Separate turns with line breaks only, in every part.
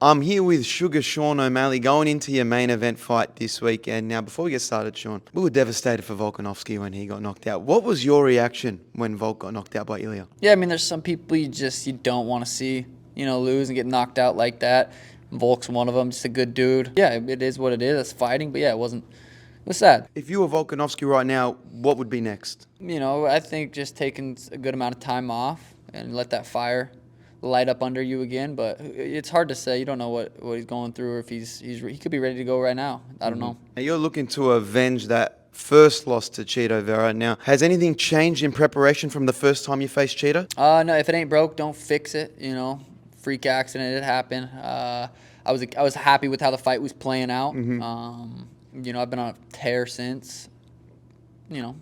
I'm here with Sugar Sean O'Malley going into your main event fight this weekend. Now, before we get started, Sean, we were devastated for Volkanovski when he got knocked out. What was your reaction when Volk got knocked out by Ilia?
Yeah, I mean, there's some people you don't want to see, lose and get knocked out like that. Volk's one of them, just a good dude. Yeah, it is what it is. It's fighting, but yeah, it was sad.
If you were Volkanovski right now, what would be next?
I think just taking a good amount of time off and let that fire light up under you again, but it's hard to say. You don't know what he's going through, or if he could be ready to go right now. I don't know.
Now you're looking to avenge that first loss to Cheeto Vera. Now, has anything changed in preparation from the first time you faced Cheeto?
No, if it ain't broke, don't fix it. Freak accident, it happened. I was happy with how the fight was playing out. I've been on a tear since.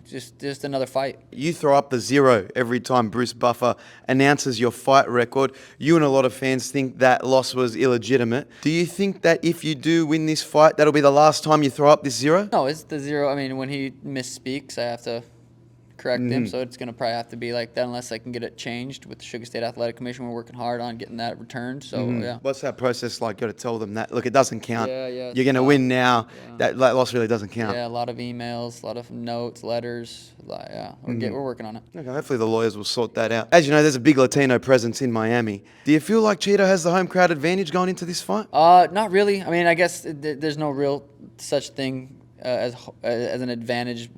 Just another fight.
You throw up the 0 every time Bruce Buffer announces your fight record. You and a lot of fans think that loss was illegitimate. Do you think that if you do win this fight, that'll be the last time you throw up this 0?
No, it's the 0. I mean, when he misspeaks, I have to correct him, so it's going to probably have to be like that unless I can get it changed with the Sugar State Athletic Commission. We're working hard on getting that returned, so yeah.
What's that process like? Got to tell them that, look, it doesn't count.
Yeah.
You're going to win now. Yeah. That loss really doesn't count.
Yeah, a lot of emails, a lot of notes, letters. Yeah, we're working on it.
Okay, hopefully the lawyers will sort that out. As you know, there's a big Latino presence in Miami. Do you feel like Cheeto has the home crowd advantage going into this fight?
Not really. I mean, I guess there's no real such thing as an advantage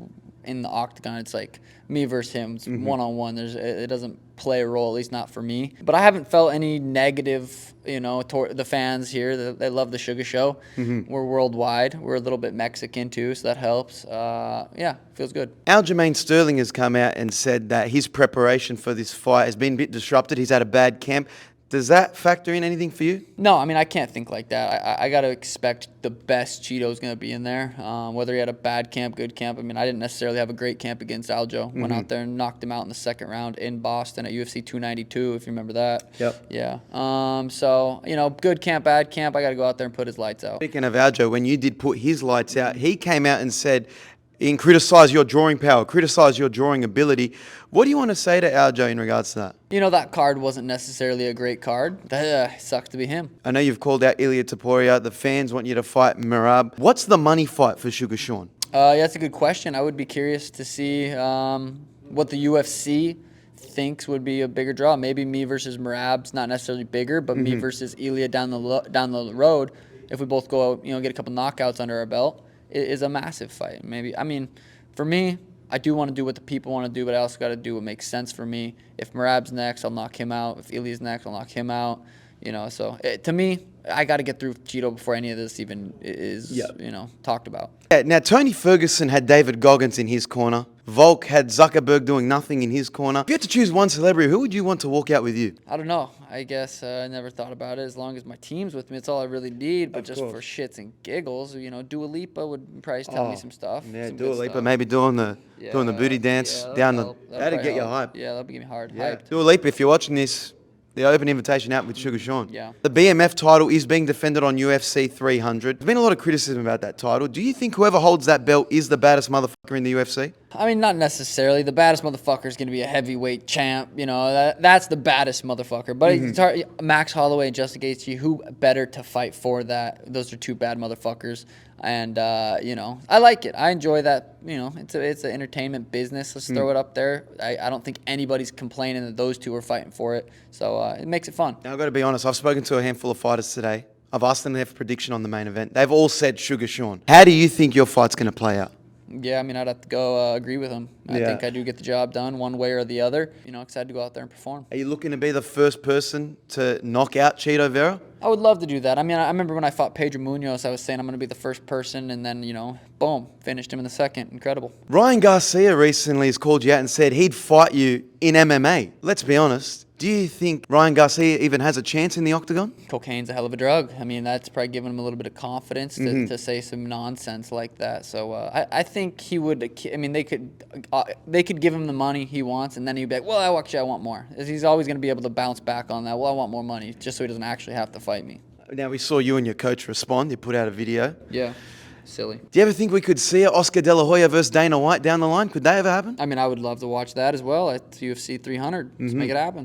in the octagon. It's like me versus him. It's one-on-one. It doesn't play a role, at least not for me. But I haven't felt any negative, toward the fans here. They love the Sugar Show. We're worldwide. We're a little bit Mexican too, so that helps. Yeah, feels good.
Aljamain Sterling has come out and said that his preparation for this fight has been a bit disrupted. He's had a bad camp. Does that factor in anything for you?
No, I mean, I can't think like that. I got to expect the best Cheeto's going to be in there, whether he had a bad camp, good camp. I mean, I didn't necessarily have a great camp against Aljo. Went out there and knocked him out in the second round in Boston at UFC 292, if you remember that.
Yep.
Yeah. So, good camp, bad camp, I got to go out there and put his lights out.
Speaking of Aljo, when you did put his lights out, he came out and said, and criticise your drawing power, criticise your drawing ability. What do you want to say to Aljo in regards to that?
That card wasn't necessarily a great card. That sucks to be him.
I know you've called out Ilia Topuria. The fans want you to fight Merab. What's the money fight for Sugar Sean?
Yeah, that's a good question. I would be curious to see what the UFC thinks would be a bigger draw. Maybe me versus Merab's not necessarily bigger, but me versus Ilia down the road. If we both go, get a couple knockouts under our belt, it is a massive fight. Maybe, I mean, for me, I do want to do what the people want to do, but I also got to do what makes sense for me. If Merab's next, I'll knock him out. If Ilia's next, I'll knock him out. So to me, I got to get through Cheeto before any of this even is, talked about.
Yeah, now, Tony Ferguson had David Goggins in his corner. Volk had Zuckerberg doing nothing in his corner. If you had to choose one celebrity, who would you want to walk out with you?
I don't know. I guess I never thought about it. As long as my team's with me, it's all I really need. But just for shits and giggles, Dua Lipa would probably tell me some stuff.
Yeah, Dua Lipa maybe doing the booty dance down the. That'd get you hyped.
Yeah, that'd get me hard.
Yeah.
Hyped.
Dua Lipa, if you're watching this, the open invitation out with Sugar Sean.
Yeah.
The BMF title is being defended on UFC 300. There's been a lot of criticism about that title. Do you think whoever holds that belt is the baddest motherfucker in the UFC?
I mean, not necessarily. The baddest motherfucker is going to be a heavyweight champ. That's the baddest motherfucker. But it's hard, Max Holloway and Justin Gaethje, who better to fight for that? Those are two bad motherfuckers. And, I like it. I enjoy that. It's an entertainment business. Let's throw it up there. I don't think anybody's complaining that those two are fighting for it. So it makes it fun.
Now, I've got to be honest. I've spoken to a handful of fighters today. I've asked them their prediction on the main event. They've all said Sugar Sean. How do you think your fight's going to play out?
Yeah, I mean, I'd have to go agree with him. I think I do get the job done one way or the other. Excited to go out there and perform.
Are you looking to be the first person to knock out Cheeto Vera?
I would love to do that. I mean, I remember when I fought Pedro Munoz, I was saying I'm going to be the first person, and then, boom, finished him in the second. Incredible.
Ryan Garcia recently has called you out and said he'd fight you in MMA. Let's be honest. Do you think Ryan Garcia even has a chance in the octagon?
Cocaine's a hell of a drug. I mean, that's probably giving him a little bit of confidence to say some nonsense like that. So I think he would. I mean, they could give him the money he wants, and then he'd be like, well, I want more. He's always going to be able to bounce back on that. Well, I want more money, just so he doesn't actually have to fight me.
Now, we saw you and your coach respond. You put out a video.
Yeah. Silly.
Do you ever think we could see Oscar De La Hoya versus Dana White down the line? Could that ever happen?
I mean, I would love to watch that as well at UFC 300. Let's make it happen.